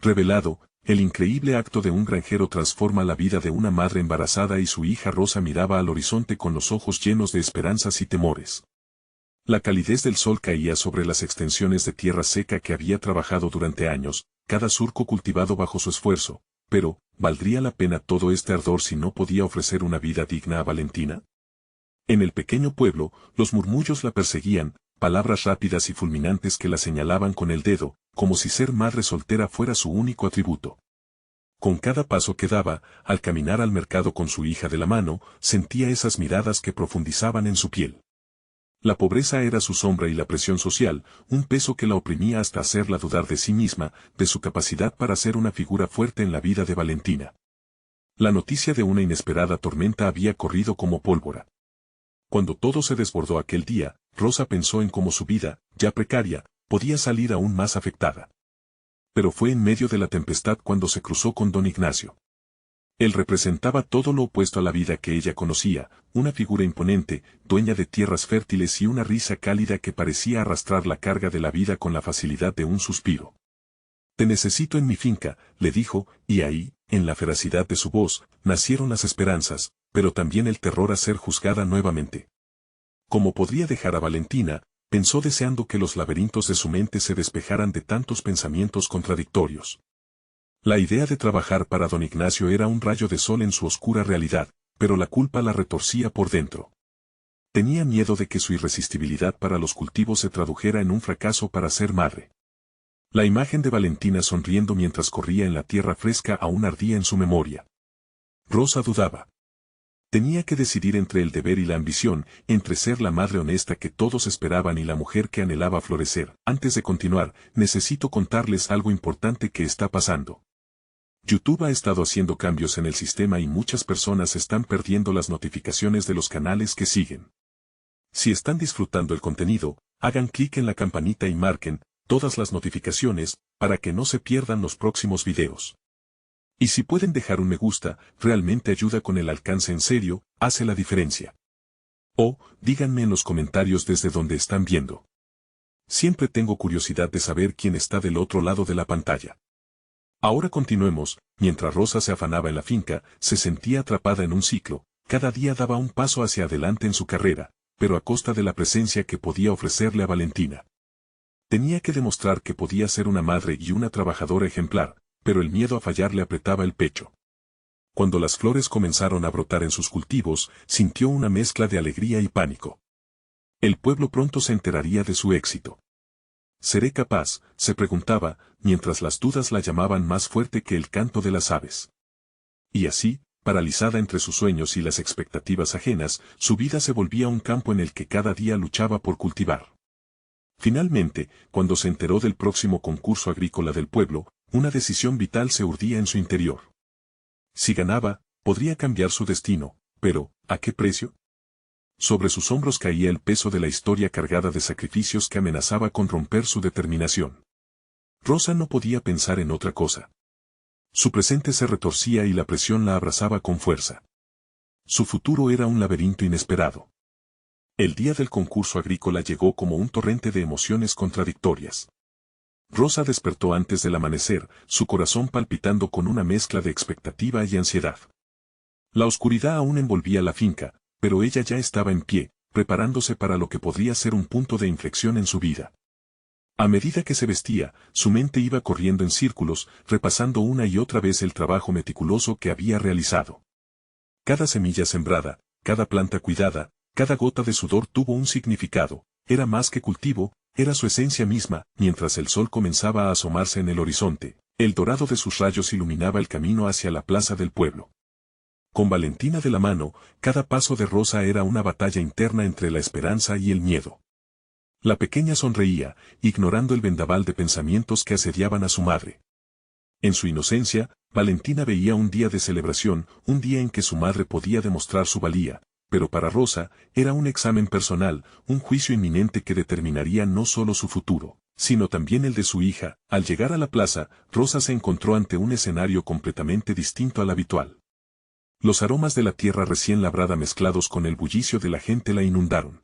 Revelado, el increíble acto de un granjero transforma la vida de una madre embarazada y su hija Rosa miraba al horizonte con los ojos llenos de esperanzas y temores. La calidez del sol caía sobre las extensiones de tierra seca que había trabajado durante años, cada surco cultivado bajo su esfuerzo, pero, ¿valdría la pena todo este ardor si no podía ofrecer una vida digna a Valentina? En el pequeño pueblo, los murmullos la perseguían, palabras rápidas y fulminantes que la señalaban con el dedo, como si ser madre soltera fuera su único atributo. Con cada paso que daba, al caminar al mercado con su hija de la mano, sentía esas miradas que profundizaban en su piel. La pobreza era su sombra y la presión social, un peso que la oprimía hasta hacerla dudar de sí misma, de su capacidad para ser una figura fuerte en la vida de Valentina. La noticia de una inesperada tormenta había corrido como pólvora. Cuando todo se desbordó aquel día, Rosa pensó en cómo su vida, ya precaria, podía salir aún más afectada. Pero fue en medio de la tempestad cuando se cruzó con don Ignacio. Él representaba todo lo opuesto a la vida que ella conocía, una figura imponente, dueña de tierras fértiles y una risa cálida que parecía arrastrar la carga de la vida con la facilidad de un suspiro. «Te necesito en mi finca», le dijo, y ahí, en la feracidad de su voz, nacieron las esperanzas, pero también el terror a ser juzgada nuevamente. ¿Cómo podría dejar a Valentina?, pensó deseando que los laberintos de su mente se despejaran de tantos pensamientos contradictorios. La idea de trabajar para don Ignacio era un rayo de sol en su oscura realidad, pero la culpa la retorcía por dentro. Tenía miedo de que su irresistibilidad para los cultivos se tradujera en un fracaso para ser madre. La imagen de Valentina sonriendo mientras corría en la tierra fresca aún ardía en su memoria. Rosa dudaba. Tenía que decidir entre el deber y la ambición, entre ser la madre honesta que todos esperaban y la mujer que anhelaba florecer. Antes de continuar, necesito contarles algo importante que está pasando. YouTube ha estado haciendo cambios en el sistema y muchas personas están perdiendo las notificaciones de los canales que siguen. Si están disfrutando el contenido, hagan clic en la campanita y marquen todas las notificaciones para que no se pierdan los próximos videos. Y si pueden dejar un me gusta, realmente ayuda con el alcance en serio, hace la diferencia. O, díganme en los comentarios desde donde están viendo. Siempre tengo curiosidad de saber quién está del otro lado de la pantalla. Ahora continuemos, mientras Rosa se afanaba en la finca, se sentía atrapada en un ciclo, cada día daba un paso hacia adelante en su carrera, pero a costa de la presencia que podía ofrecerle a Valentina. Tenía que demostrar que podía ser una madre y una trabajadora ejemplar, pero el miedo a fallar le apretaba el pecho. Cuando las flores comenzaron a brotar en sus cultivos, sintió una mezcla de alegría y pánico. El pueblo pronto se enteraría de su éxito. ¿Seré capaz?, se preguntaba, mientras las dudas la llamaban más fuerte que el canto de las aves. Y así, paralizada entre sus sueños y las expectativas ajenas, su vida se volvía un campo en el que cada día luchaba por cultivar. Finalmente, cuando se enteró del próximo concurso agrícola del pueblo, una decisión vital se urdía en su interior. Si ganaba, podría cambiar su destino, pero, ¿a qué precio? Sobre sus hombros caía el peso de la historia cargada de sacrificios que amenazaba con romper su determinación. Rosa no podía pensar en otra cosa. Su presente se retorcía y la presión la abrazaba con fuerza. Su futuro era un laberinto inesperado. El día del concurso agrícola llegó como un torrente de emociones contradictorias. Rosa despertó antes del amanecer, su corazón palpitando con una mezcla de expectativa y ansiedad. La oscuridad aún envolvía la finca, pero ella ya estaba en pie, preparándose para lo que podría ser un punto de inflexión en su vida. A medida que se vestía, su mente iba corriendo en círculos, repasando una y otra vez el trabajo meticuloso que había realizado. Cada semilla sembrada, cada planta cuidada, cada gota de sudor tuvo un significado, era más que cultivo, era su esencia misma. Mientras el sol comenzaba a asomarse en el horizonte, el dorado de sus rayos iluminaba el camino hacia la plaza del pueblo. Con Valentina de la mano, cada paso de Rosa era una batalla interna entre la esperanza y el miedo. La pequeña sonreía, ignorando el vendaval de pensamientos que asediaban a su madre. En su inocencia, Valentina veía un día de celebración, un día en que su madre podía demostrar su valía, pero para Rosa, era un examen personal, un juicio inminente que determinaría no solo su futuro, sino también el de su hija. Al llegar a la plaza, Rosa se encontró ante un escenario completamente distinto al habitual. Los aromas de la tierra recién labrada mezclados con el bullicio de la gente la inundaron.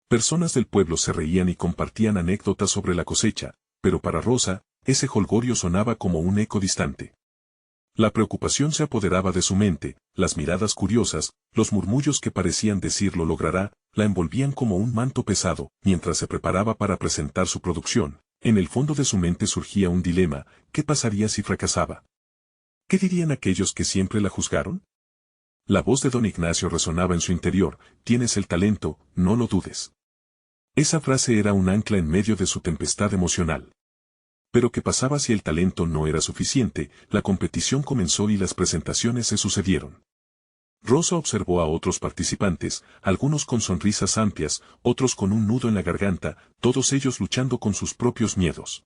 Personas del pueblo se reían y compartían anécdotas sobre la cosecha, pero para Rosa, ese jolgorio sonaba como un eco distante. La preocupación se apoderaba de su mente, las miradas curiosas, los murmullos que parecían decir lo logrará, la envolvían como un manto pesado, mientras se preparaba para presentar su producción. En el fondo de su mente surgía un dilema: ¿qué pasaría si fracasaba? ¿Qué dirían aquellos que siempre la juzgaron? La voz de don Ignacio resonaba en su interior: tienes el talento, no lo dudes. Esa frase era un ancla en medio de su tempestad emocional. Pero ¿qué pasaba si el talento no era suficiente? La competición comenzó y las presentaciones se sucedieron. Rosa observó a otros participantes, algunos con sonrisas amplias, otros con un nudo en la garganta, todos ellos luchando con sus propios miedos.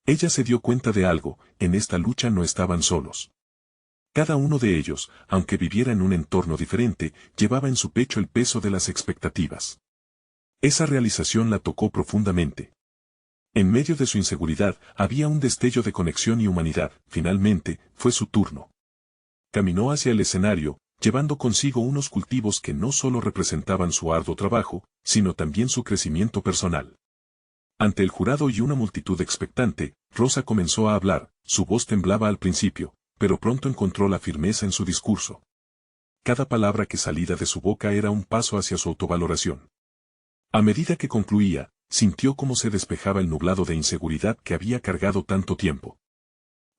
Ella se dio cuenta de algo: en esta lucha no estaban solos. Cada uno de ellos, aunque viviera en un entorno diferente, llevaba en su pecho el peso de las expectativas. Esa realización la tocó profundamente. En medio de su inseguridad, había un destello de conexión y humanidad. Finalmente, fue su turno. Caminó hacia el escenario, llevando consigo unos cultivos que no solo representaban su arduo trabajo, sino también su crecimiento personal. Ante el jurado y una multitud expectante, Rosa comenzó a hablar. Su voz temblaba al principio, pero pronto encontró la firmeza en su discurso. Cada palabra que salía de su boca era un paso hacia su autovaloración. A medida que concluía, sintió cómo se despejaba el nublado de inseguridad que había cargado tanto tiempo.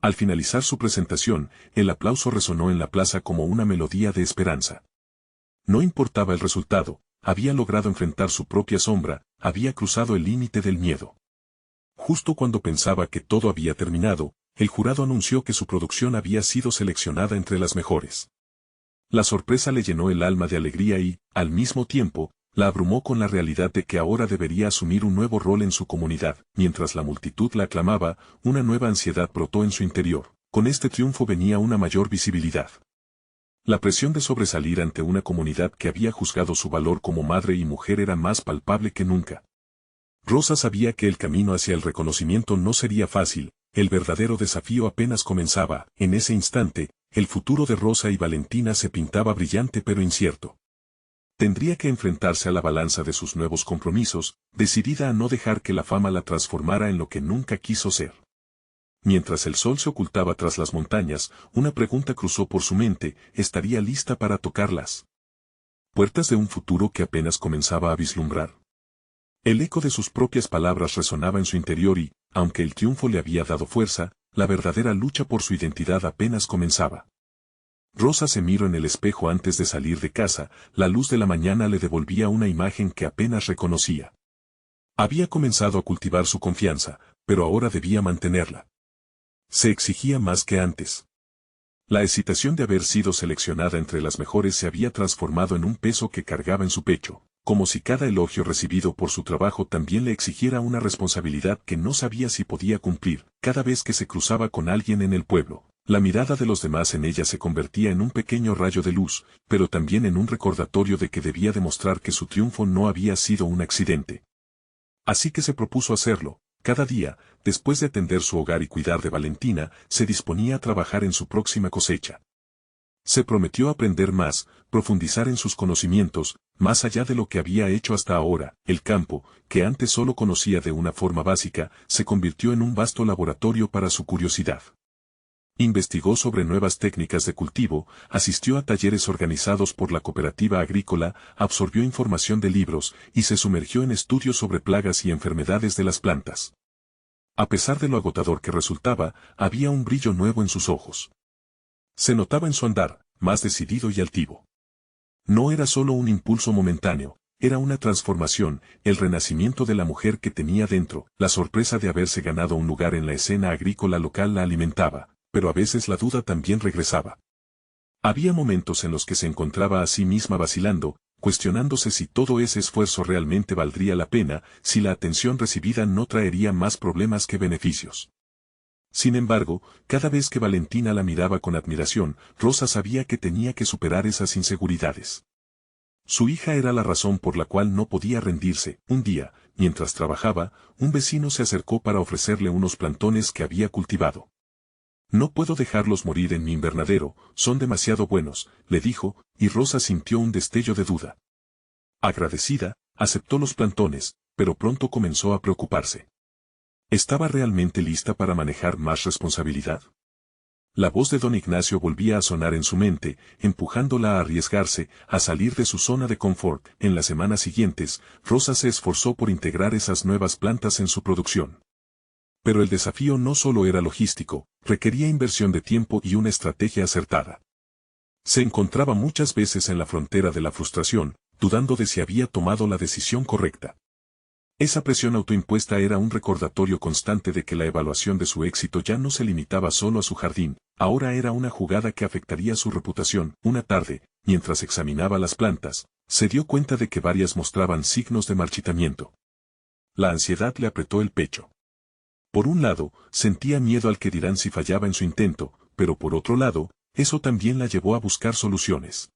Al finalizar su presentación, el aplauso resonó en la plaza como una melodía de esperanza. No importaba el resultado, había logrado enfrentar su propia sombra, había cruzado el límite del miedo. Justo cuando pensaba que todo había terminado, el jurado anunció que su producción había sido seleccionada entre las mejores. La sorpresa le llenó el alma de alegría y, al mismo tiempo, la abrumó con la realidad de que ahora debería asumir un nuevo rol en su comunidad. Mientras la multitud la aclamaba, una nueva ansiedad brotó en su interior. Con este triunfo venía una mayor visibilidad. La presión de sobresalir ante una comunidad que había juzgado su valor como madre y mujer era más palpable que nunca. Rosa sabía que el camino hacia el reconocimiento no sería fácil, el verdadero desafío apenas comenzaba. En ese instante, el futuro de Rosa y Valentina se pintaba brillante pero incierto. Tendría que enfrentarse a la balanza de sus nuevos compromisos, decidida a no dejar que la fama la transformara en lo que nunca quiso ser. Mientras el sol se ocultaba tras las montañas, una pregunta cruzó por su mente: ¿estaría lista para tocarlas puertas de un futuro que apenas comenzaba a vislumbrar? El eco de sus propias palabras resonaba en su interior y, aunque el triunfo le había dado fuerza, la verdadera lucha por su identidad apenas comenzaba. Rosa se miró en el espejo antes de salir de casa. La luz de la mañana le devolvía una imagen que apenas reconocía. Había comenzado a cultivar su confianza, pero ahora debía mantenerla. Se exigía más que antes. La excitación de haber sido seleccionada entre las mejores se había transformado en un peso que cargaba en su pecho, como si cada elogio recibido por su trabajo también le exigiera una responsabilidad que no sabía si podía cumplir. Cada vez que se cruzaba con alguien en el pueblo, la mirada de los demás en ella se convertía en un pequeño rayo de luz, pero también en un recordatorio de que debía demostrar que su triunfo no había sido un accidente. Así que se propuso hacerlo. Cada día, después de atender su hogar y cuidar de Valentina, se disponía a trabajar en su próxima cosecha. Se prometió aprender más, profundizar en sus conocimientos, más allá de lo que había hecho hasta ahora. El campo, que antes solo conocía de una forma básica, se convirtió en un vasto laboratorio para su curiosidad. Investigó sobre nuevas técnicas de cultivo, asistió a talleres organizados por la cooperativa agrícola, absorbió información de libros y se sumergió en estudios sobre plagas y enfermedades de las plantas. A pesar de lo agotador que resultaba, había un brillo nuevo en sus ojos. Se notaba en su andar, más decidido y altivo. No era solo un impulso momentáneo, era una transformación, el renacimiento de la mujer que tenía dentro. La sorpresa de haberse ganado un lugar en la escena agrícola local la alimentaba, pero a veces la duda también regresaba. Había momentos en los que se encontraba a sí misma vacilando, cuestionándose si todo ese esfuerzo realmente valdría la pena, si la atención recibida no traería más problemas que beneficios. Sin embargo, cada vez que Valentina la miraba con admiración, Rosa sabía que tenía que superar esas inseguridades. Su hija era la razón por la cual no podía rendirse. Un día, mientras trabajaba, un vecino se acercó para ofrecerle unos plantones que había cultivado. «No puedo dejarlos morir en mi invernadero, son demasiado buenos», le dijo, y Rosa sintió un destello de duda. Agradecida, aceptó los plantones, pero pronto comenzó a preocuparse. ¿Estaba realmente lista para manejar más responsabilidad? La voz de don Ignacio volvía a sonar en su mente, empujándola a arriesgarse, a salir de su zona de confort. En las semanas siguientes, Rosa se esforzó por integrar esas nuevas plantas en su producción. Pero el desafío no solo era logístico, requería inversión de tiempo y una estrategia acertada. Se encontraba muchas veces en la frontera de la frustración, dudando de si había tomado la decisión correcta. Esa presión autoimpuesta era un recordatorio constante de que la evaluación de su éxito ya no se limitaba solo a su jardín, ahora era una jugada que afectaría su reputación. Una tarde, mientras examinaba las plantas, se dio cuenta de que varias mostraban signos de marchitamiento. La ansiedad le apretó el pecho. Por un lado, sentía miedo al que dirán si fallaba en su intento, pero por otro lado, eso también la llevó a buscar soluciones.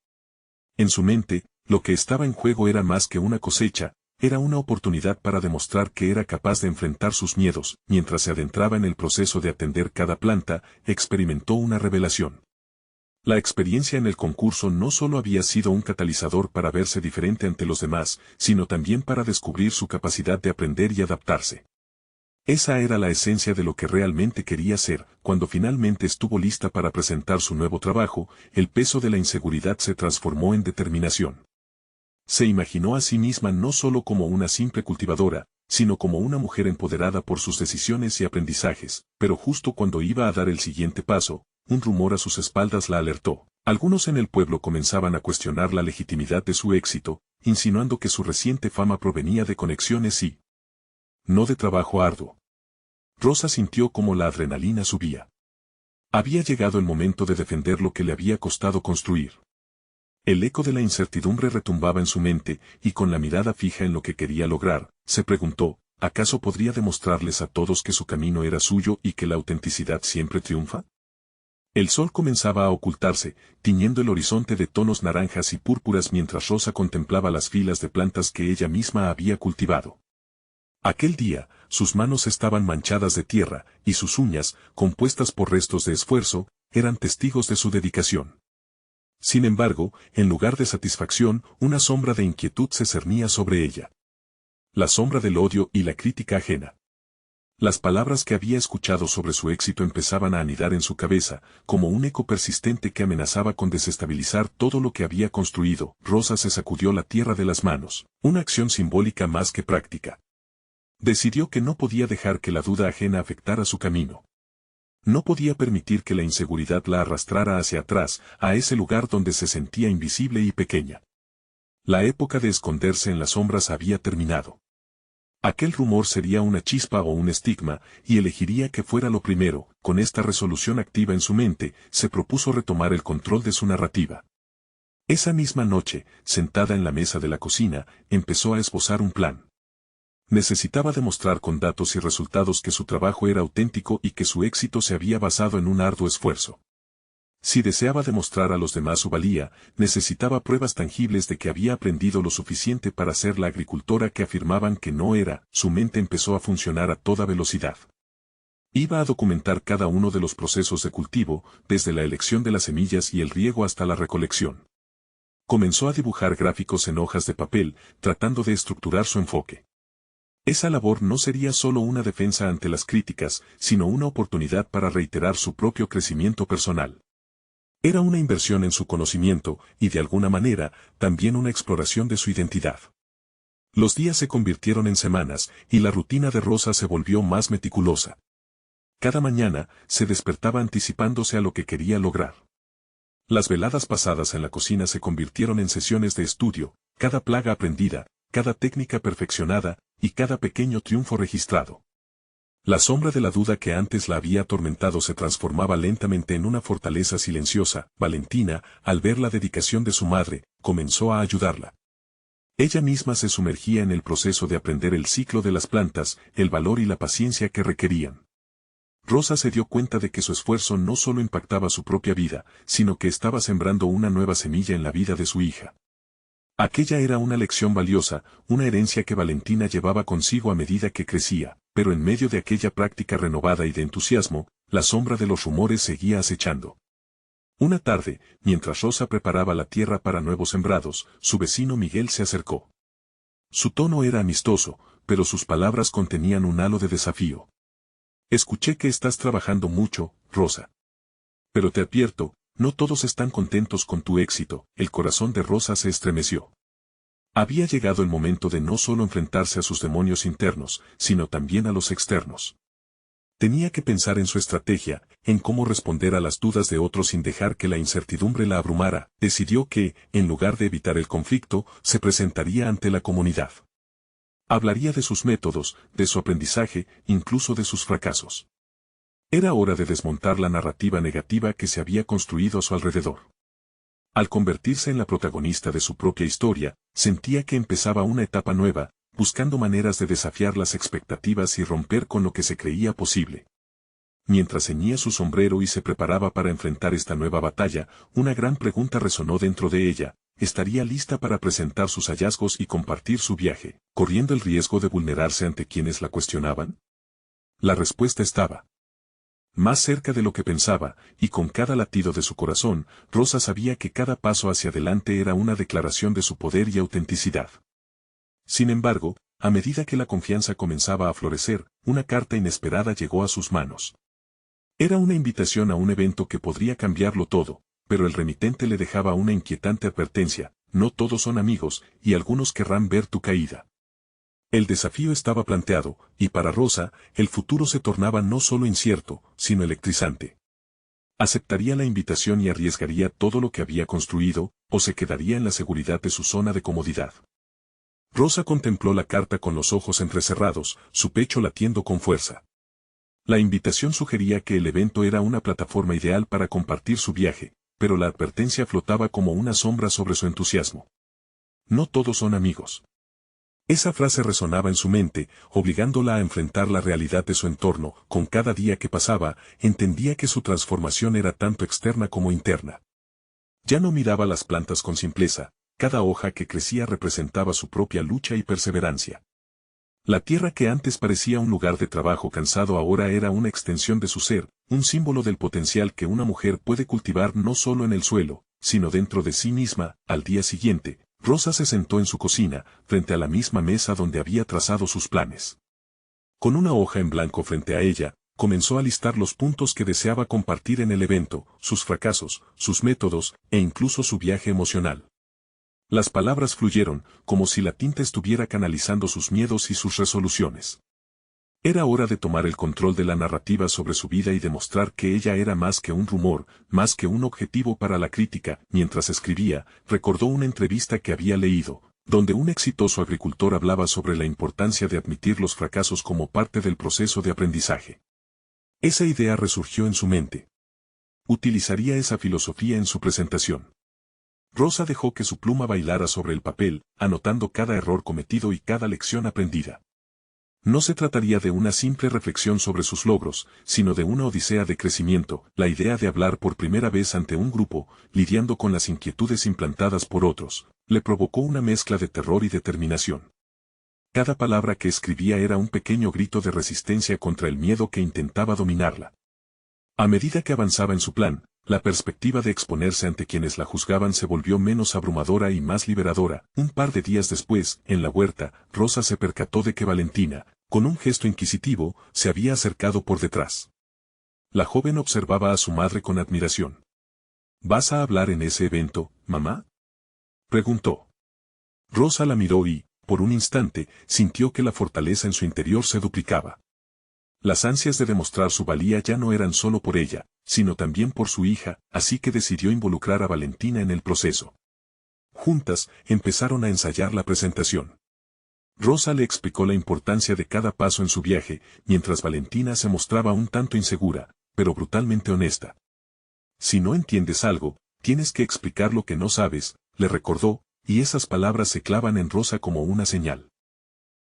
En su mente, lo que estaba en juego era más que una cosecha, era una oportunidad para demostrar que era capaz de enfrentar sus miedos. Mientras se adentraba en el proceso de atender cada planta, experimentó una revelación. La experiencia en el concurso no solo había sido un catalizador para verse diferente ante los demás, sino también para descubrir su capacidad de aprender y adaptarse. Esa era la esencia de lo que realmente quería ser. Cuando finalmente estuvo lista para presentar su nuevo trabajo, el peso de la inseguridad se transformó en determinación. Se imaginó a sí misma no solo como una simple cultivadora, sino como una mujer empoderada por sus decisiones y aprendizajes, pero justo cuando iba a dar el siguiente paso, un rumor a sus espaldas la alertó. Algunos en el pueblo comenzaban a cuestionar la legitimidad de su éxito, insinuando que su reciente fama provenía de conexiones y no de trabajo arduo. Rosa sintió como la adrenalina subía. Había llegado el momento de defender lo que le había costado construir. El eco de la incertidumbre retumbaba en su mente, y con la mirada fija en lo que quería lograr, se preguntó, ¿acaso podría demostrarles a todos que su camino era suyo y que la autenticidad siempre triunfa? El sol comenzaba a ocultarse, tiñendo el horizonte de tonos naranjas y púrpuras mientras Rosa contemplaba las filas de plantas que ella misma había cultivado. Aquel día, sus manos estaban manchadas de tierra, y sus uñas, compuestas por restos de esfuerzo, eran testigos de su dedicación. Sin embargo, en lugar de satisfacción, una sombra de inquietud se cernía sobre ella. La sombra del odio y la crítica ajena. Las palabras que había escuchado sobre su éxito empezaban a anidar en su cabeza, como un eco persistente que amenazaba con desestabilizar todo lo que había construido. Rosa se sacudió la tierra de las manos, una acción simbólica más que práctica. Decidió que no podía dejar que la duda ajena afectara su camino. No podía permitir que la inseguridad la arrastrara hacia atrás, a ese lugar donde se sentía invisible y pequeña. La época de esconderse en las sombras había terminado. Aquel rumor sería una chispa o un estigma, y elegiría que fuera lo primero. Con esta resolución activa en su mente, se propuso retomar el control de su narrativa. Esa misma noche, sentada en la mesa de la cocina, empezó a esbozar un plan. Necesitaba demostrar con datos y resultados que su trabajo era auténtico y que su éxito se había basado en un arduo esfuerzo. Si deseaba demostrar a los demás su valía, necesitaba pruebas tangibles de que había aprendido lo suficiente para ser la agricultora que afirmaban que no era. Su mente empezó a funcionar a toda velocidad. Iba a documentar cada uno de los procesos de cultivo, desde la elección de las semillas y el riego hasta la recolección. Comenzó a dibujar gráficos en hojas de papel, tratando de estructurar su enfoque. Esa labor no sería solo una defensa ante las críticas, sino una oportunidad para reiterar su propio crecimiento personal. Era una inversión en su conocimiento, y de alguna manera, también una exploración de su identidad. Los días se convirtieron en semanas, y la rutina de Rosa se volvió más meticulosa. Cada mañana, se despertaba anticipándose a lo que quería lograr. Las veladas pasadas en la cocina se convirtieron en sesiones de estudio, cada plaga aprendida, cada técnica perfeccionada, y cada pequeño triunfo registrado. La sombra de la duda que antes la había atormentado se transformaba lentamente en una fortaleza silenciosa. Valentina, al ver la dedicación de su madre, comenzó a ayudarla. Ella misma se sumergía en el proceso de aprender el ciclo de las plantas, el valor y la paciencia que requerían. Rosa se dio cuenta de que su esfuerzo no solo impactaba su propia vida, sino que estaba sembrando una nueva semilla en la vida de su hija. Aquella era una lección valiosa, una herencia que Valentina llevaba consigo a medida que crecía, pero en medio de aquella práctica renovada y de entusiasmo, la sombra de los rumores seguía acechando. Una tarde, mientras Rosa preparaba la tierra para nuevos sembrados, su vecino Miguel se acercó. Su tono era amistoso, pero sus palabras contenían un halo de desafío. Escuché que estás trabajando mucho, Rosa. Pero te advierto, no todos están contentos con tu éxito. El corazón de Rosa se estremeció. Había llegado el momento de no solo enfrentarse a sus demonios internos, sino también a los externos. Tenía que pensar en su estrategia, en cómo responder a las dudas de otros sin dejar que la incertidumbre la abrumara. Decidió que, en lugar de evitar el conflicto, se presentaría ante la comunidad. Hablaría de sus métodos, de su aprendizaje, incluso de sus fracasos. Era hora de desmontar la narrativa negativa que se había construido a su alrededor. Al convertirse en la protagonista de su propia historia, sentía que empezaba una etapa nueva, buscando maneras de desafiar las expectativas y romper con lo que se creía posible. Mientras ceñía su sombrero y se preparaba para enfrentar esta nueva batalla, una gran pregunta resonó dentro de ella: ¿estaría lista para presentar sus hallazgos y compartir su viaje, corriendo el riesgo de vulnerarse ante quienes la cuestionaban? La respuesta estaba más cerca de lo que pensaba, y con cada latido de su corazón, Rosa sabía que cada paso hacia adelante era una declaración de su poder y autenticidad. Sin embargo, a medida que la confianza comenzaba a florecer, una carta inesperada llegó a sus manos. Era una invitación a un evento que podría cambiarlo todo, pero el remitente le dejaba una inquietante advertencia: no todos son amigos, y algunos querrán ver tu caída. El desafío estaba planteado, y para Rosa, el futuro se tornaba no solo incierto, sino electrizante. ¿Aceptaría la invitación y arriesgaría todo lo que había construido, o se quedaría en la seguridad de su zona de comodidad? Rosa contempló la carta con los ojos entrecerrados, su pecho latiendo con fuerza. La invitación sugería que el evento era una plataforma ideal para compartir su viaje, pero la advertencia flotaba como una sombra sobre su entusiasmo. No todos son amigos. Esa frase resonaba en su mente, obligándola a enfrentar la realidad de su entorno. Con cada día que pasaba, entendía que su transformación era tanto externa como interna. Ya no miraba las plantas con simpleza, cada hoja que crecía representaba su propia lucha y perseverancia. La tierra que antes parecía un lugar de trabajo cansado ahora era una extensión de su ser, un símbolo del potencial que una mujer puede cultivar no solo en el suelo, sino dentro de sí misma. Al día siguiente, Rosa se sentó en su cocina, frente a la misma mesa donde había trazado sus planes. Con una hoja en blanco frente a ella, comenzó a listar los puntos que deseaba compartir en el evento, sus fracasos, sus métodos, e incluso su viaje emocional. Las palabras fluyeron, como si la tinta estuviera canalizando sus miedos y sus resoluciones. Era hora de tomar el control de la narrativa sobre su vida y demostrar que ella era más que un rumor, más que un objetivo para la crítica. Mientras escribía, recordó una entrevista que había leído, donde un exitoso agricultor hablaba sobre la importancia de admitir los fracasos como parte del proceso de aprendizaje. Esa idea resurgió en su mente. Utilizaría esa filosofía en su presentación. Rosa dejó que su pluma bailara sobre el papel, anotando cada error cometido y cada lección aprendida. No se trataría de una simple reflexión sobre sus logros, sino de una odisea de crecimiento. La idea de hablar por primera vez ante un grupo, lidiando con las inquietudes implantadas por otros, le provocó una mezcla de terror y determinación. Cada palabra que escribía era un pequeño grito de resistencia contra el miedo que intentaba dominarla. A medida que avanzaba en su plan, la perspectiva de exponerse ante quienes la juzgaban se volvió menos abrumadora y más liberadora. Un par de días después, en la huerta, Rosa se percató de que Valentina, con un gesto inquisitivo, se había acercado por detrás. La joven observaba a su madre con admiración. ¿Vas a hablar en ese evento, mamá?, preguntó. Rosa la miró y, por un instante, sintió que la fortaleza en su interior se duplicaba. Las ansias de demostrar su valía ya no eran solo por ella, sino también por su hija, así que decidió involucrar a Valentina en el proceso. Juntas, empezaron a ensayar la presentación. Rosa le explicó la importancia de cada paso en su viaje, mientras Valentina se mostraba un tanto insegura, pero brutalmente honesta. Si no entiendes algo, tienes que explicar lo que no sabes, le recordó, y esas palabras se clavan en Rosa como una señal.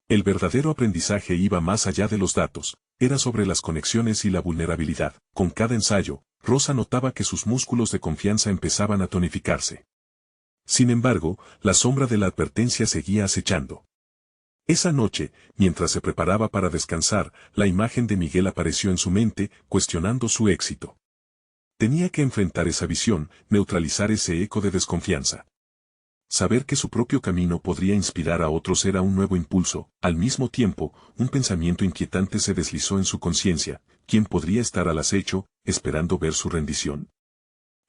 El verdadero aprendizaje iba más allá de los datos, era sobre las conexiones y la vulnerabilidad. Con cada ensayo, Rosa notaba que sus músculos de confianza empezaban a tonificarse. Sin embargo, la sombra de la advertencia seguía acechando. Esa noche, mientras se preparaba para descansar, la imagen de Miguel apareció en su mente, cuestionando su éxito. Tenía que enfrentar esa visión, neutralizar ese eco de desconfianza. Saber que su propio camino podría inspirar a otros era un nuevo impulso. Al mismo tiempo, un pensamiento inquietante se deslizó en su conciencia: ¿quién podría estar al acecho, esperando ver su rendición?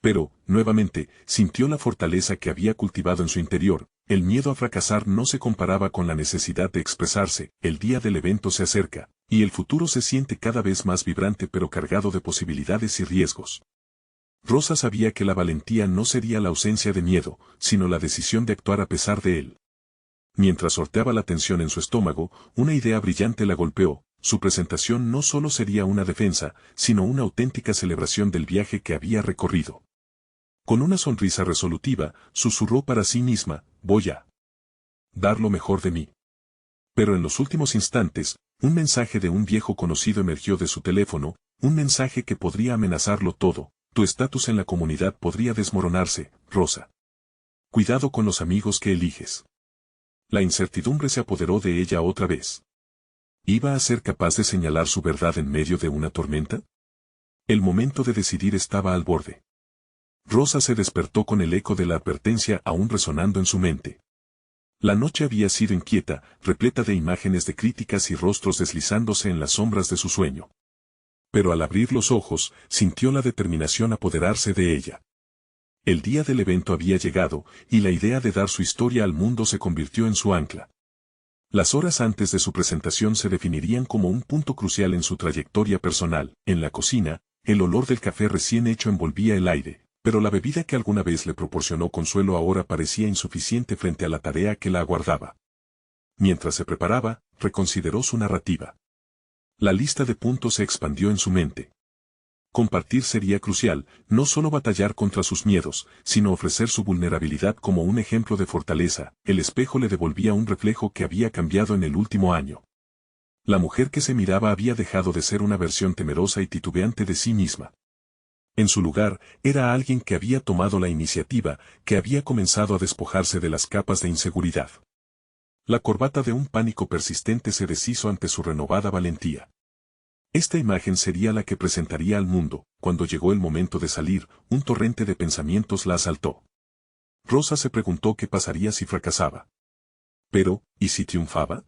Pero, nuevamente, sintió la fortaleza que había cultivado en su interior. El miedo a fracasar no se comparaba con la necesidad de expresarse. El día del evento se acerca, y el futuro se siente cada vez más vibrante pero cargado de posibilidades y riesgos. Rosa sabía que la valentía no sería la ausencia de miedo, sino la decisión de actuar a pesar de él. Mientras sorteaba la tensión en su estómago, una idea brillante la golpeó: su presentación no solo sería una defensa, sino una auténtica celebración del viaje que había recorrido. Con una sonrisa resolutiva, susurró para sí misma: voy a dar lo mejor de mí. Pero en los últimos instantes, un mensaje de un viejo conocido emergió de su teléfono, un mensaje que podría amenazarlo todo: tu estatus en la comunidad podría desmoronarse, Rosa. Cuidado con los amigos que eliges. La incertidumbre se apoderó de ella otra vez. ¿Iba a ser capaz de señalar su verdad en medio de una tormenta? El momento de decidir estaba al borde. Rosa se despertó con el eco de la advertencia aún resonando en su mente. La noche había sido inquieta, repleta de imágenes de críticas y rostros deslizándose en las sombras de su sueño. Pero al abrir los ojos, sintió la determinación apoderarse de ella. El día del evento había llegado, y la idea de dar su historia al mundo se convirtió en su ancla. Las horas antes de su presentación se definirían como un punto crucial en su trayectoria personal. En la cocina, el olor del café recién hecho envolvía el aire, pero la bebida que alguna vez le proporcionó consuelo ahora parecía insuficiente frente a la tarea que la aguardaba. Mientras se preparaba, reconsideró su narrativa. La lista de puntos se expandió en su mente. Compartir sería crucial: no solo batallar contra sus miedos, sino ofrecer su vulnerabilidad como un ejemplo de fortaleza. El espejo le devolvía un reflejo que había cambiado en el último año. La mujer que se miraba había dejado de ser una versión temerosa y titubeante de sí misma. En su lugar, era alguien que había tomado la iniciativa, que había comenzado a despojarse de las capas de inseguridad. La corbata de un pánico persistente se deshizo ante su renovada valentía. Esta imagen sería la que presentaría al mundo. Cuando llegó el momento de salir, un torrente de pensamientos la asaltó. Rosa se preguntó qué pasaría si fracasaba. Pero, ¿y si triunfaba?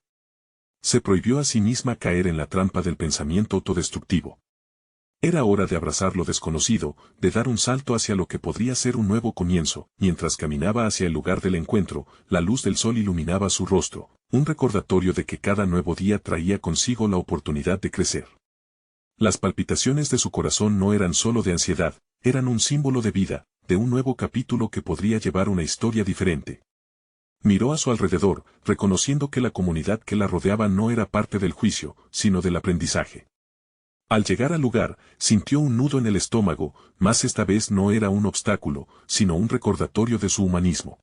Se prohibió a sí misma caer en la trampa del pensamiento autodestructivo. Era hora de abrazar lo desconocido, de dar un salto hacia lo que podría ser un nuevo comienzo. Mientras caminaba hacia el lugar del encuentro, la luz del sol iluminaba su rostro, un recordatorio de que cada nuevo día traía consigo la oportunidad de crecer. Las palpitaciones de su corazón no eran solo de ansiedad, eran un símbolo de vida, de un nuevo capítulo que podría llevar una historia diferente. Miró a su alrededor, reconociendo que la comunidad que la rodeaba no era parte del juicio, sino del aprendizaje. Al llegar al lugar, sintió un nudo en el estómago, mas esta vez no era un obstáculo, sino un recordatorio de su humanismo.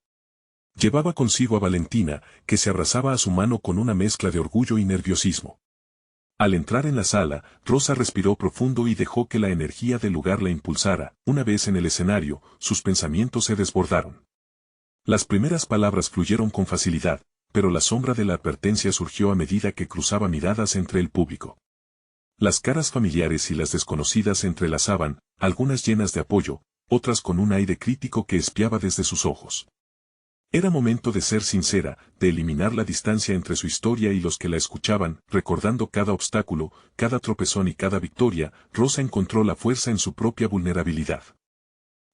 Llevaba consigo a Valentina, que se abrazaba a su mano con una mezcla de orgullo y nerviosismo. Al entrar en la sala, Rosa respiró profundo y dejó que la energía del lugar la impulsara. Una vez en el escenario, sus pensamientos se desbordaron. Las primeras palabras fluyeron con facilidad, pero la sombra de la advertencia surgió a medida que cruzaba miradas entre el público. Las caras familiares y las desconocidas se entrelazaban, algunas llenas de apoyo, otras con un aire crítico que espiaba desde sus ojos. Era momento de ser sincera, de eliminar la distancia entre su historia y los que la escuchaban. Recordando cada obstáculo, cada tropezón y cada victoria, Rosa encontró la fuerza en su propia vulnerabilidad.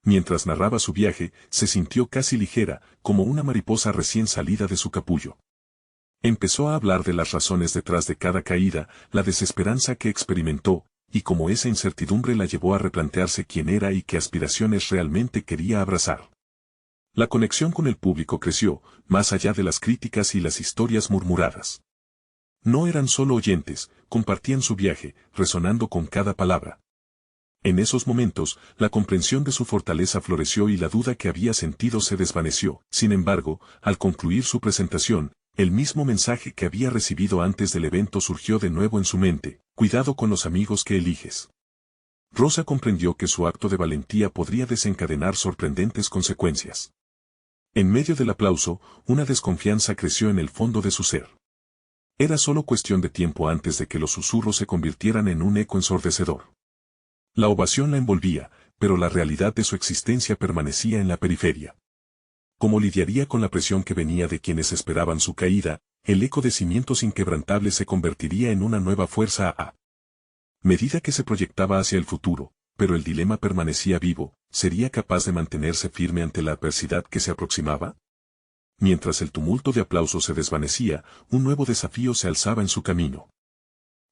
Mientras narraba su viaje, se sintió casi ligera, como una mariposa recién salida de su capullo. Empezó a hablar de las razones detrás de cada caída, la desesperanza que experimentó, y cómo esa incertidumbre la llevó a replantearse quién era y qué aspiraciones realmente quería abrazar. La conexión con el público creció, más allá de las críticas y las historias murmuradas. No eran solo oyentes, compartían su viaje, resonando con cada palabra. En esos momentos, la comprensión de su fortaleza floreció y la duda que había sentido se desvaneció. Sin embargo, al concluir su presentación, el mismo mensaje que había recibido antes del evento surgió de nuevo en su mente: cuidado con los amigos que eliges. Rosa comprendió que su acto de valentía podría desencadenar sorprendentes consecuencias. En medio del aplauso, una desconfianza creció en el fondo de su ser. Era solo cuestión de tiempo antes de que los susurros se convirtieran en un eco ensordecedor. La ovación la envolvía, pero la realidad de su existencia permanecía en la periferia. ¿Cómo lidiaría con la presión que venía de quienes esperaban su caída? El eco de cimientos inquebrantables se convertiría en una nueva fuerza a medida que se proyectaba hacia el futuro, pero el dilema permanecía vivo. ¿Sería capaz de mantenerse firme ante la adversidad que se aproximaba? Mientras el tumulto de aplausos se desvanecía, un nuevo desafío se alzaba en su camino.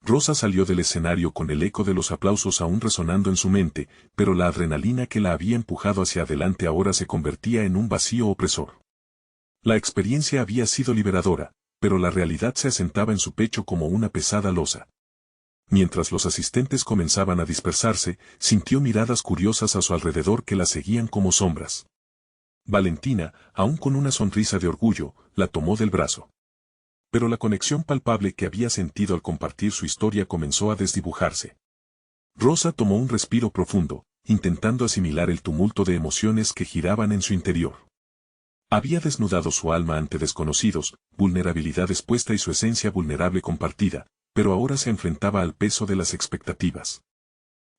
Rosa salió del escenario con el eco de los aplausos aún resonando en su mente, pero la adrenalina que la había empujado hacia adelante ahora se convertía en un vacío opresor. La experiencia había sido liberadora, pero la realidad se asentaba en su pecho como una pesada losa. Mientras los asistentes comenzaban a dispersarse, sintió miradas curiosas a su alrededor que la seguían como sombras. Valentina, aún con una sonrisa de orgullo, la tomó del brazo. Pero la conexión palpable que había sentido al compartir su historia comenzó a desdibujarse. Rosa tomó un respiro profundo, intentando asimilar el tumulto de emociones que giraban en su interior. Había desnudado su alma ante desconocidos, vulnerabilidad expuesta y su esencia vulnerable compartida, pero ahora se enfrentaba al peso de las expectativas.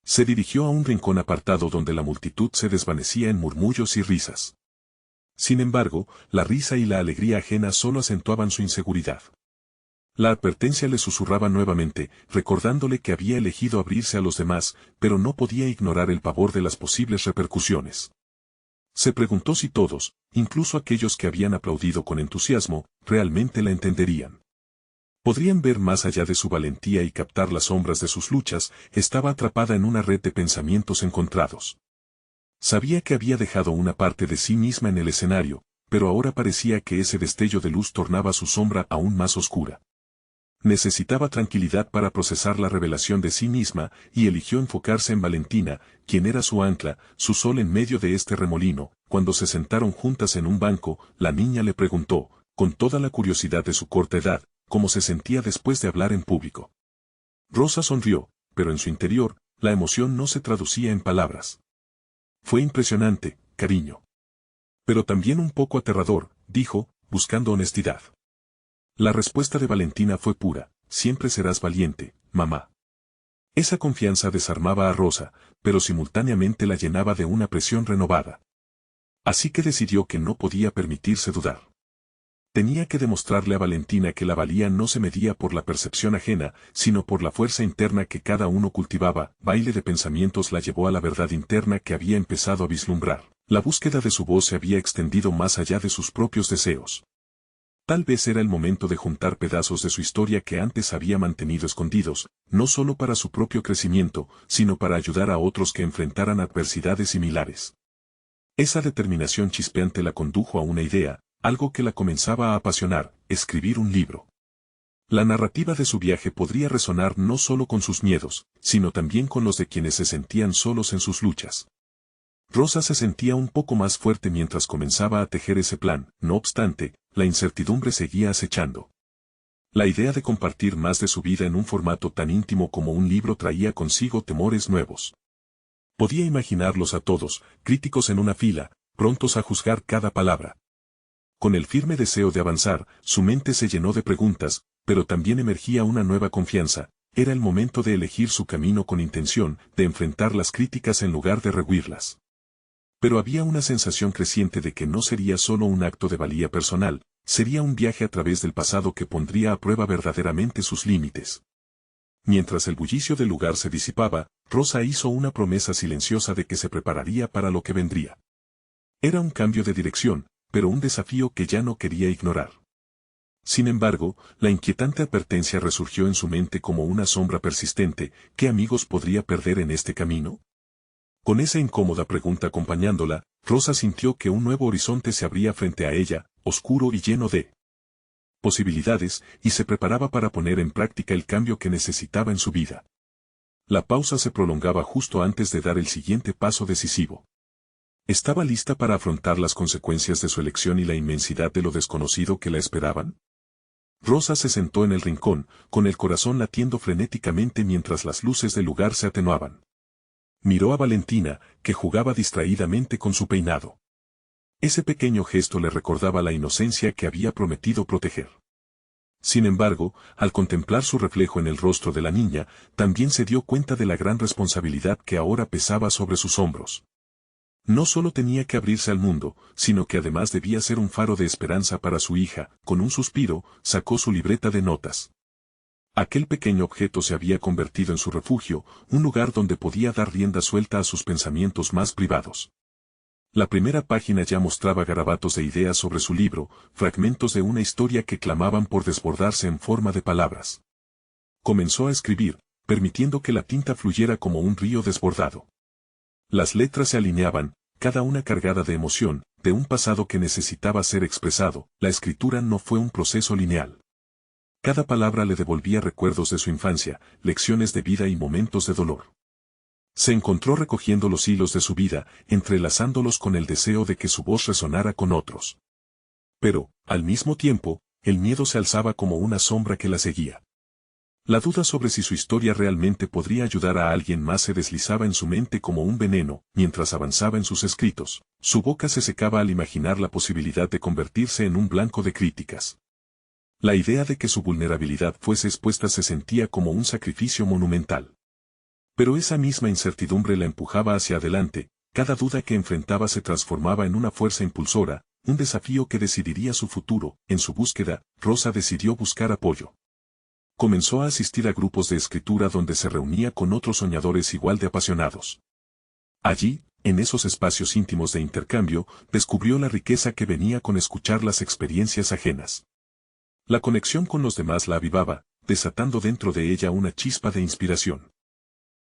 Se dirigió a un rincón apartado donde la multitud se desvanecía en murmullos y risas. Sin embargo, la risa y la alegría ajena solo acentuaban su inseguridad. La advertencia le susurraba nuevamente, recordándole que había elegido abrirse a los demás, pero no podía ignorar el pavor de las posibles repercusiones. Se preguntó si todos, incluso aquellos que habían aplaudido con entusiasmo, realmente la entenderían. Podrían ver más allá de su valentía y captar las sombras de sus luchas. Estaba atrapada en una red de pensamientos encontrados. Sabía que había dejado una parte de sí misma en el escenario, pero ahora parecía que ese destello de luz tornaba su sombra aún más oscura. Necesitaba tranquilidad para procesar la revelación de sí misma, y eligió enfocarse en Valentina, quien era su ancla, su sol en medio de este remolino. Cuando se sentaron juntas en un banco, la niña le preguntó, con toda la curiosidad de su corta edad, cómo se sentía después de hablar en público. Rosa sonrió, pero en su interior, la emoción no se traducía en palabras. Fue impresionante, cariño. Pero también un poco aterrador, dijo, buscando honestidad. La respuesta de Valentina fue pura: siempre serás valiente, mamá. Esa confianza desarmaba a Rosa, pero simultáneamente la llenaba de una presión renovada. Así que decidió que no podía permitirse dudar. Tenía que demostrarle a Valentina que la valía no se medía por la percepción ajena, sino por la fuerza interna que cada uno cultivaba. Baile de pensamientos la llevó a la verdad interna que había empezado a vislumbrar. La búsqueda de su voz se había extendido más allá de sus propios deseos. Tal vez era el momento de juntar pedazos de su historia que antes había mantenido escondidos, no solo para su propio crecimiento, sino para ayudar a otros que enfrentaran adversidades similares. Esa determinación chispeante la condujo a una idea, algo que la comenzaba a apasionar: escribir un libro. La narrativa de su viaje podría resonar no solo con sus miedos, sino también con los de quienes se sentían solos en sus luchas. Rosa se sentía un poco más fuerte mientras comenzaba a tejer ese plan. No obstante, la incertidumbre seguía acechando. La idea de compartir más de su vida en un formato tan íntimo como un libro traía consigo temores nuevos. Podía imaginarlos a todos, críticos en una fila, prontos a juzgar cada palabra. Con el firme deseo de avanzar, su mente se llenó de preguntas, pero también emergía una nueva confianza. Era el momento de elegir su camino con intención, de enfrentar las críticas en lugar de rehuirlas. Pero había una sensación creciente de que no sería solo un acto de valía personal, sería un viaje a través del pasado que pondría a prueba verdaderamente sus límites. Mientras el bullicio del lugar se disipaba, Rosa hizo una promesa silenciosa de que se prepararía para lo que vendría. Era un cambio de dirección, pero un desafío que ya no quería ignorar. Sin embargo, la inquietante advertencia resurgió en su mente como una sombra persistente: ¿qué amigos podría perder en este camino? Con esa incómoda pregunta acompañándola, Rosa sintió que un nuevo horizonte se abría frente a ella, oscuro y lleno de posibilidades, y se preparaba para poner en práctica el cambio que necesitaba en su vida. La pausa se prolongaba justo antes de dar el siguiente paso decisivo. ¿Estaba lista para afrontar las consecuencias de su elección y la inmensidad de lo desconocido que la esperaban? Rosa se sentó en el rincón, con el corazón latiendo frenéticamente mientras las luces del lugar se atenuaban. Miró a Valentina, que jugaba distraídamente con su peinado. Ese pequeño gesto le recordaba la inocencia que había prometido proteger. Sin embargo, al contemplar su reflejo en el rostro de la niña, también se dio cuenta de la gran responsabilidad que ahora pesaba sobre sus hombros. No solo tenía que abrirse al mundo, sino que además debía ser un faro de esperanza para su hija. Con un suspiro, sacó su libreta de notas. Aquel pequeño objeto se había convertido en su refugio, un lugar donde podía dar rienda suelta a sus pensamientos más privados. La primera página ya mostraba garabatos de ideas sobre su libro, fragmentos de una historia que clamaban por desbordarse en forma de palabras. Comenzó a escribir, permitiendo que la tinta fluyera como un río desbordado. Las letras se alineaban, cada una cargada de emoción, de un pasado que necesitaba ser expresado. La escritura no fue un proceso lineal. Cada palabra le devolvía recuerdos de su infancia, lecciones de vida y momentos de dolor. Se encontró recogiendo los hilos de su vida, entrelazándolos con el deseo de que su voz resonara con otros. Pero, al mismo tiempo, el miedo se alzaba como una sombra que la seguía. La duda sobre si su historia realmente podría ayudar a alguien más se deslizaba en su mente como un veneno. Mientras avanzaba en sus escritos, su boca se secaba al imaginar la posibilidad de convertirse en un blanco de críticas. La idea de que su vulnerabilidad fuese expuesta se sentía como un sacrificio monumental. Pero esa misma incertidumbre la empujaba hacia adelante, cada duda que enfrentaba se transformaba en una fuerza impulsora, un desafío que decidiría su futuro. En su búsqueda, Rosa decidió buscar apoyo. Comenzó a asistir a grupos de escritura donde se reunía con otros soñadores igual de apasionados. Allí, en esos espacios íntimos de intercambio, descubrió la riqueza que venía con escuchar las experiencias ajenas. La conexión con los demás la avivaba, desatando dentro de ella una chispa de inspiración.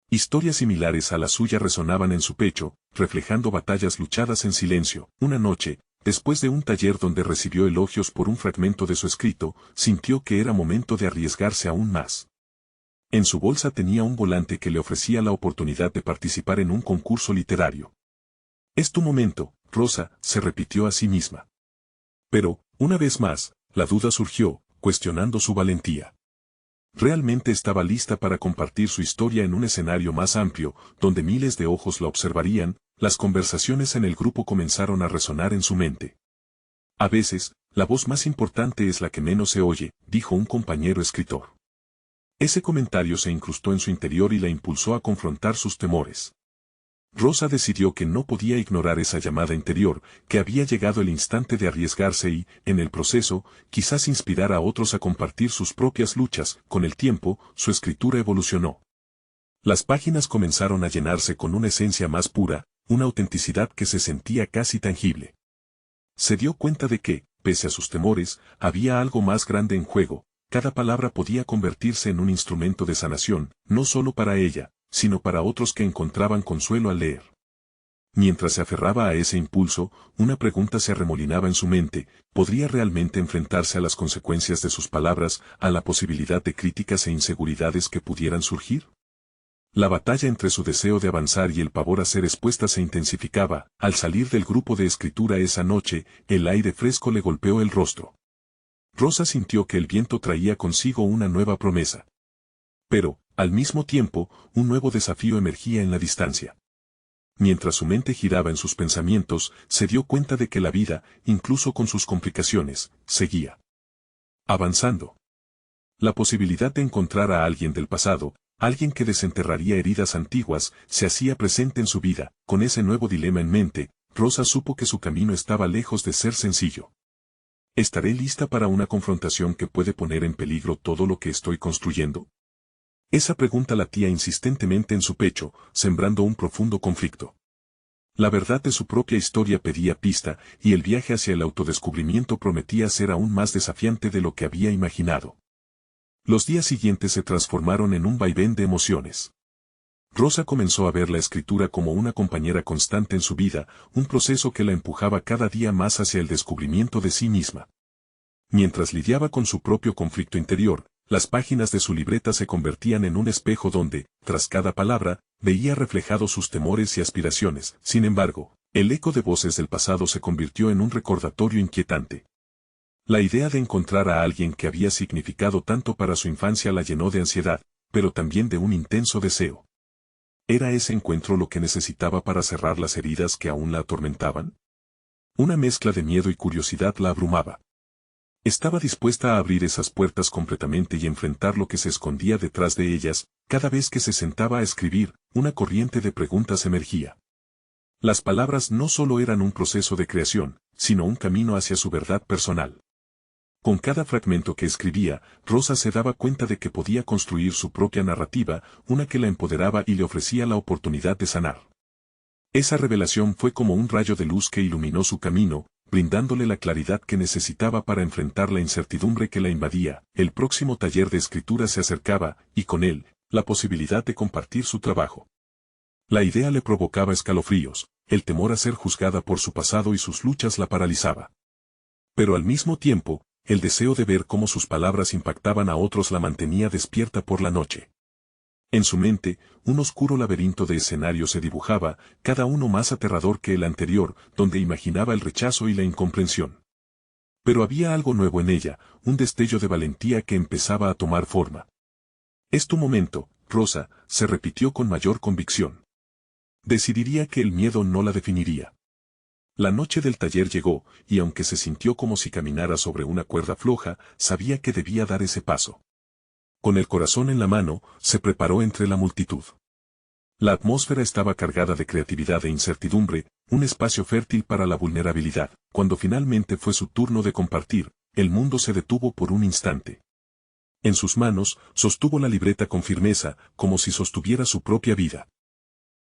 Historias similares a la suya resonaban en su pecho, reflejando batallas luchadas en silencio. Una noche, después de un taller donde recibió elogios por un fragmento de su escrito, sintió que era momento de arriesgarse aún más. En su bolsa tenía un volante que le ofrecía la oportunidad de participar en un concurso literario. «Es tu momento, Rosa», se repitió a sí misma. Pero, una vez más, la duda surgió, cuestionando su valentía. Realmente estaba lista para compartir su historia en un escenario más amplio, donde miles de ojos la observarían. Las conversaciones en el grupo comenzaron a resonar en su mente. A veces, la voz más importante es la que menos se oye, dijo un compañero escritor. Ese comentario se incrustó en su interior y la impulsó a confrontar sus temores. Rosa decidió que no podía ignorar esa llamada interior, que había llegado el instante de arriesgarse y, en el proceso, quizás inspirar a otros a compartir sus propias luchas. Con el tiempo, su escritura evolucionó. Las páginas comenzaron a llenarse con una esencia más pura, una autenticidad que se sentía casi tangible. Se dio cuenta de que, pese a sus temores, había algo más grande en juego. Cada palabra podía convertirse en un instrumento de sanación, no solo para ella, sino para otros que encontraban consuelo al leer. Mientras se aferraba a ese impulso, una pregunta se arremolinaba en su mente: ¿podría realmente enfrentarse a las consecuencias de sus palabras, a la posibilidad de críticas e inseguridades que pudieran surgir? La batalla entre su deseo de avanzar y el pavor a ser expuesta se intensificaba. Al salir del grupo de escritura esa noche, el aire fresco le golpeó el rostro. Rosa sintió que el viento traía consigo una nueva promesa. Pero, al mismo tiempo, un nuevo desafío emergía en la distancia. Mientras su mente giraba en sus pensamientos, se dio cuenta de que la vida, incluso con sus complicaciones, seguía avanzando. La posibilidad de encontrar a alguien del pasado, alguien que desenterraría heridas antiguas, se hacía presente en su vida. Con ese nuevo dilema en mente, Rosa supo que su camino estaba lejos de ser sencillo. ¿Estaré lista para una confrontación que puede poner en peligro todo lo que estoy construyendo? Esa pregunta latía insistentemente en su pecho, sembrando un profundo conflicto. La verdad de su propia historia pedía pista, y el viaje hacia el autodescubrimiento prometía ser aún más desafiante de lo que había imaginado. Los días siguientes se transformaron en un vaivén de emociones. Rosa comenzó a ver la escritura como una compañera constante en su vida, un proceso que la empujaba cada día más hacia el descubrimiento de sí misma. Mientras lidiaba con su propio conflicto interior, las páginas de su libreta se convertían en un espejo donde, tras cada palabra, veía reflejados sus temores y aspiraciones. Sin embargo, el eco de voces del pasado se convirtió en un recordatorio inquietante. La idea de encontrar a alguien que había significado tanto para su infancia la llenó de ansiedad, pero también de un intenso deseo. ¿Era ese encuentro lo que necesitaba para cerrar las heridas que aún la atormentaban? Una mezcla de miedo y curiosidad la abrumaba. Estaba dispuesta a abrir esas puertas completamente y enfrentar lo que se escondía detrás de ellas. Cada vez que se sentaba a escribir, una corriente de preguntas emergía. Las palabras no solo eran un proceso de creación, sino un camino hacia su verdad personal. Con cada fragmento que escribía, Rosa se daba cuenta de que podía construir su propia narrativa, una que la empoderaba y le ofrecía la oportunidad de sanar. Esa revelación fue como un rayo de luz que iluminó su camino, brindándole la claridad que necesitaba para enfrentar la incertidumbre que la invadía. El próximo taller de escritura se acercaba, y con él, la posibilidad de compartir su trabajo. La idea le provocaba escalofríos, el temor a ser juzgada por su pasado y sus luchas la paralizaba. Pero al mismo tiempo, el deseo de ver cómo sus palabras impactaban a otros la mantenía despierta por la noche. En su mente, un oscuro laberinto de escenarios se dibujaba, cada uno más aterrador que el anterior, donde imaginaba el rechazo y la incomprensión. Pero había algo nuevo en ella, un destello de valentía que empezaba a tomar forma. «Es tu momento, Rosa», se repitió con mayor convicción. Decidiría que el miedo no la definiría. La noche del taller llegó, y aunque se sintió como si caminara sobre una cuerda floja, sabía que debía dar ese paso. Con el corazón en la mano, se preparó entre la multitud. La atmósfera estaba cargada de creatividad e incertidumbre, un espacio fértil para la vulnerabilidad. Cuando finalmente fue su turno de compartir, el mundo se detuvo por un instante. En sus manos, sostuvo la libreta con firmeza, como si sostuviera su propia vida.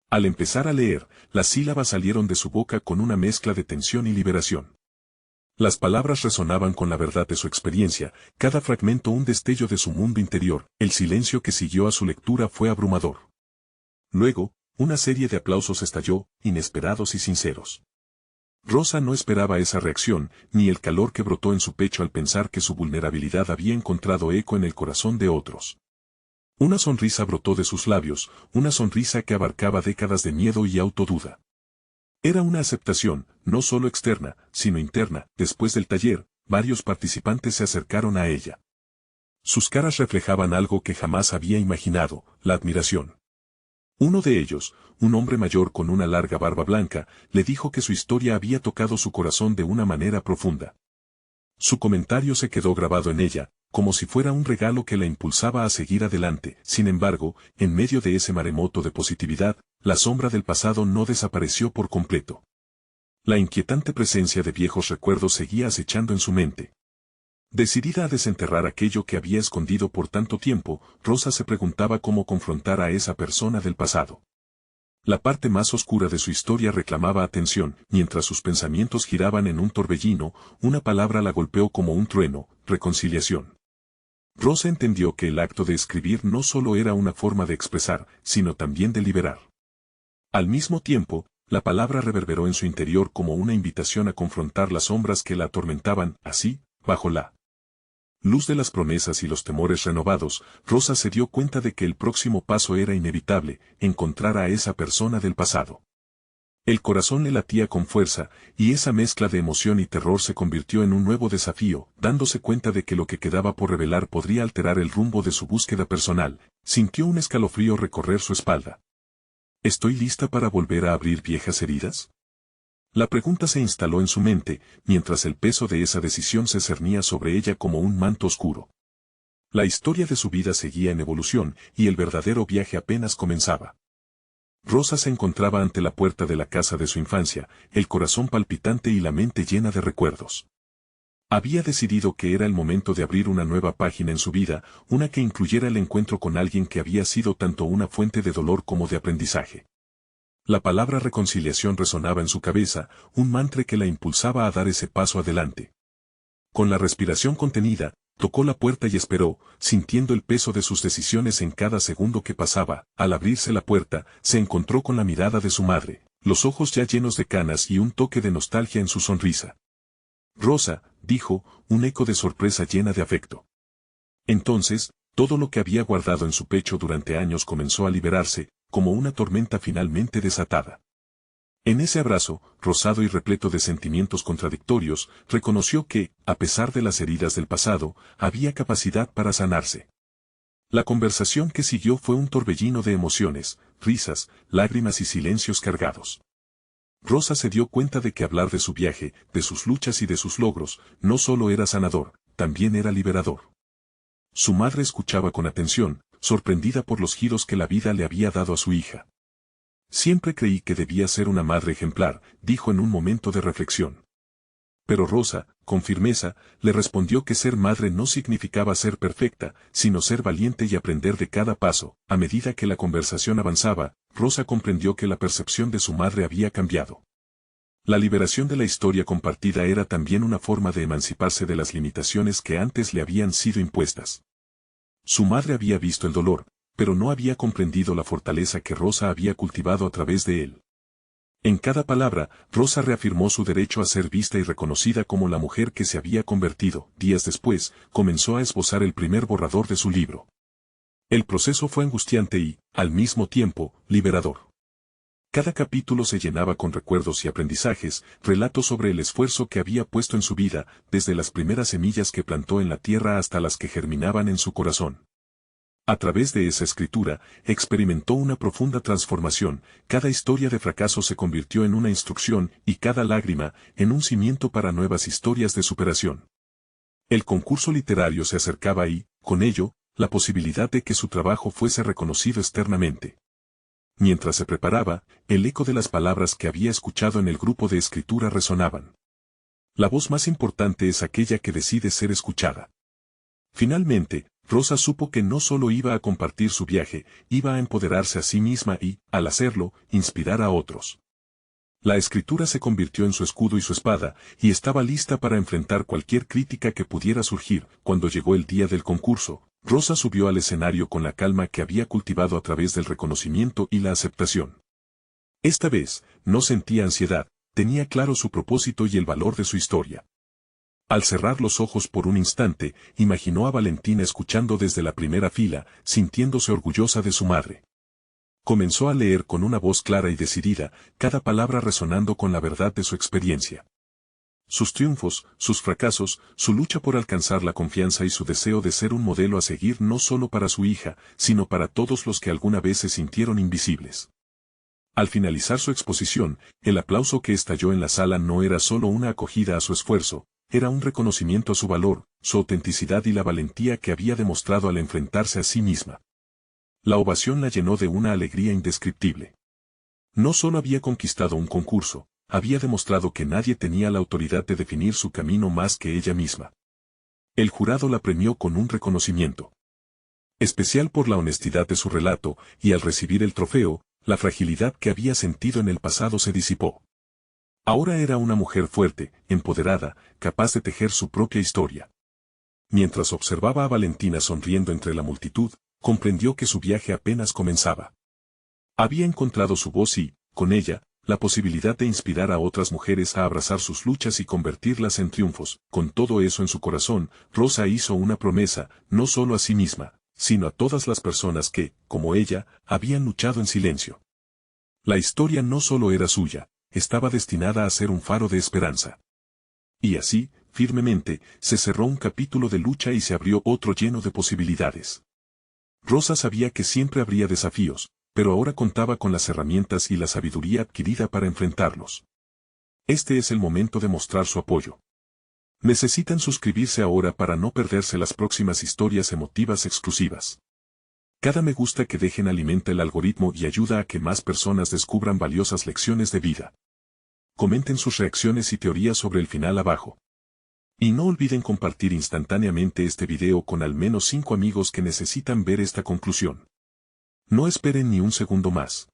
Al empezar a leer, las sílabas salieron de su boca con una mezcla de tensión y liberación. Las palabras resonaban con la verdad de su experiencia, cada fragmento un destello de su mundo interior. El silencio que siguió a su lectura fue abrumador. Luego, una serie de aplausos estalló, inesperados y sinceros. Rosa no esperaba esa reacción, ni el calor que brotó en su pecho al pensar que su vulnerabilidad había encontrado eco en el corazón de otros. Una sonrisa brotó de sus labios, una sonrisa que abarcaba décadas de miedo y autoduda. Era una aceptación, no solo externa, sino interna. Después del taller, varios participantes se acercaron a ella. Sus caras reflejaban algo que jamás había imaginado, la admiración. Uno de ellos, un hombre mayor con una larga barba blanca, le dijo que su historia había tocado su corazón de una manera profunda. Su comentario se quedó grabado en ella, como si fuera un regalo que la impulsaba a seguir adelante. Sin embargo, en medio de ese maremoto de positividad, la sombra del pasado no desapareció por completo. La inquietante presencia de viejos recuerdos seguía acechando en su mente. Decidida a desenterrar aquello que había escondido por tanto tiempo, Rosa se preguntaba cómo confrontar a esa persona del pasado. La parte más oscura de su historia reclamaba atención, mientras sus pensamientos giraban en un torbellino, una palabra la golpeó como un trueno: reconciliación. Rosa entendió que el acto de escribir no solo era una forma de expresar, sino también de liberar. Al mismo tiempo, la palabra reverberó en su interior como una invitación a confrontar las sombras que la atormentaban. Así, bajo la luz de las promesas y los temores renovados, Rosa se dio cuenta de que el próximo paso era inevitable: encontrar a esa persona del pasado. El corazón le latía con fuerza, y esa mezcla de emoción y terror se convirtió en un nuevo desafío. Dándose cuenta de que lo que quedaba por revelar podría alterar el rumbo de su búsqueda personal, sintió un escalofrío recorrer su espalda. ¿Estoy lista para volver a abrir viejas heridas? La pregunta se instaló en su mente, mientras el peso de esa decisión se cernía sobre ella como un manto oscuro. La historia de su vida seguía en evolución, y el verdadero viaje apenas comenzaba. Rosa se encontraba ante la puerta de la casa de su infancia, el corazón palpitante y la mente llena de recuerdos. Había decidido que era el momento de abrir una nueva página en su vida, una que incluyera el encuentro con alguien que había sido tanto una fuente de dolor como de aprendizaje. La palabra reconciliación resonaba en su cabeza, un mantra que la impulsaba a dar ese paso adelante. Con la respiración contenida, tocó la puerta y esperó, sintiendo el peso de sus decisiones en cada segundo que pasaba. Al abrirse la puerta, se encontró con la mirada de su madre, los ojos ya llenos de canas y un toque de nostalgia en su sonrisa. «Rosa», dijo, un eco de sorpresa llena de afecto. Entonces, todo lo que había guardado en su pecho durante años comenzó a liberarse, como una tormenta finalmente desatada. En ese abrazo, rosado y repleto de sentimientos contradictorios, reconoció que, a pesar de las heridas del pasado, había capacidad para sanarse. La conversación que siguió fue un torbellino de emociones, risas, lágrimas y silencios cargados. Rosa se dio cuenta de que hablar de su viaje, de sus luchas y de sus logros, no solo era sanador, también era liberador. Su madre escuchaba con atención, sorprendida por los giros que la vida le había dado a su hija. Siempre creí que debía ser una madre ejemplar, dijo en un momento de reflexión. Pero Rosa, con firmeza, le respondió que ser madre no significaba ser perfecta, sino ser valiente y aprender de cada paso. A medida que la conversación avanzaba, Rosa comprendió que la percepción de su madre había cambiado. La liberación de la historia compartida era también una forma de emanciparse de las limitaciones que antes le habían sido impuestas. Su madre había visto el dolor, pero no había comprendido la fortaleza que Rosa había cultivado a través de él. En cada palabra, Rosa reafirmó su derecho a ser vista y reconocida como la mujer que se había convertido. Días después, comenzó a esbozar el primer borrador de su libro. El proceso fue angustiante y, al mismo tiempo, liberador. Cada capítulo se llenaba con recuerdos y aprendizajes, relatos sobre el esfuerzo que había puesto en su vida, desde las primeras semillas que plantó en la tierra hasta las que germinaban en su corazón. A través de esa escritura, experimentó una profunda transformación, cada historia de fracaso se convirtió en una instrucción y cada lágrima, en un cimiento para nuevas historias de superación. El concurso literario se acercaba y, con ello, la posibilidad de que su trabajo fuese reconocido externamente. Mientras se preparaba, el eco de las palabras que había escuchado en el grupo de escritura resonaban. La voz más importante es aquella que decide ser escuchada. Finalmente, Rosa supo que no solo iba a compartir su viaje, iba a empoderarse a sí misma y, al hacerlo, inspirar a otros. La escritura se convirtió en su escudo y su espada, y estaba lista para enfrentar cualquier crítica que pudiera surgir. Cuando llegó el día del concurso, Rosa subió al escenario con la calma que había cultivado a través del reconocimiento y la aceptación. Esta vez, no sentía ansiedad, tenía claro su propósito y el valor de su historia. Al cerrar los ojos por un instante, imaginó a Valentina escuchando desde la primera fila, sintiéndose orgullosa de su madre. Comenzó a leer con una voz clara y decidida, cada palabra resonando con la verdad de su experiencia. Sus triunfos, sus fracasos, su lucha por alcanzar la confianza y su deseo de ser un modelo a seguir no solo para su hija, sino para todos los que alguna vez se sintieron invisibles. Al finalizar su exposición, el aplauso que estalló en la sala no era solo una acogida a su esfuerzo, era un reconocimiento a su valor, su autenticidad y la valentía que había demostrado al enfrentarse a sí misma. La ovación la llenó de una alegría indescriptible. No solo había conquistado un concurso, había demostrado que nadie tenía la autoridad de definir su camino más que ella misma. El jurado la premió con un reconocimiento especial por la honestidad de su relato, y al recibir el trofeo, la fragilidad que había sentido en el pasado se disipó. Ahora era una mujer fuerte, empoderada, capaz de tejer su propia historia. Mientras observaba a Valentina sonriendo entre la multitud, comprendió que su viaje apenas comenzaba. Había encontrado su voz y, con ella, la posibilidad de inspirar a otras mujeres a abrazar sus luchas y convertirlas en triunfos. Con todo eso en su corazón, Rosa hizo una promesa, no solo a sí misma, sino a todas las personas que, como ella, habían luchado en silencio. La historia no solo era suya, estaba destinada a ser un faro de esperanza. Y así, firmemente, se cerró un capítulo de lucha y se abrió otro lleno de posibilidades. Rosa sabía que siempre habría desafíos, pero ahora contaba con las herramientas y la sabiduría adquirida para enfrentarlos. Este es el momento de mostrar su apoyo. Necesitan suscribirse ahora para no perderse las próximas historias emotivas exclusivas. Cada me gusta que dejen alimenta el algoritmo y ayuda a que más personas descubran valiosas lecciones de vida. Comenten sus reacciones y teorías sobre el final abajo. Y no olviden compartir instantáneamente este video con al menos 5 amigos que necesitan ver esta conclusión. No esperen ni un segundo más.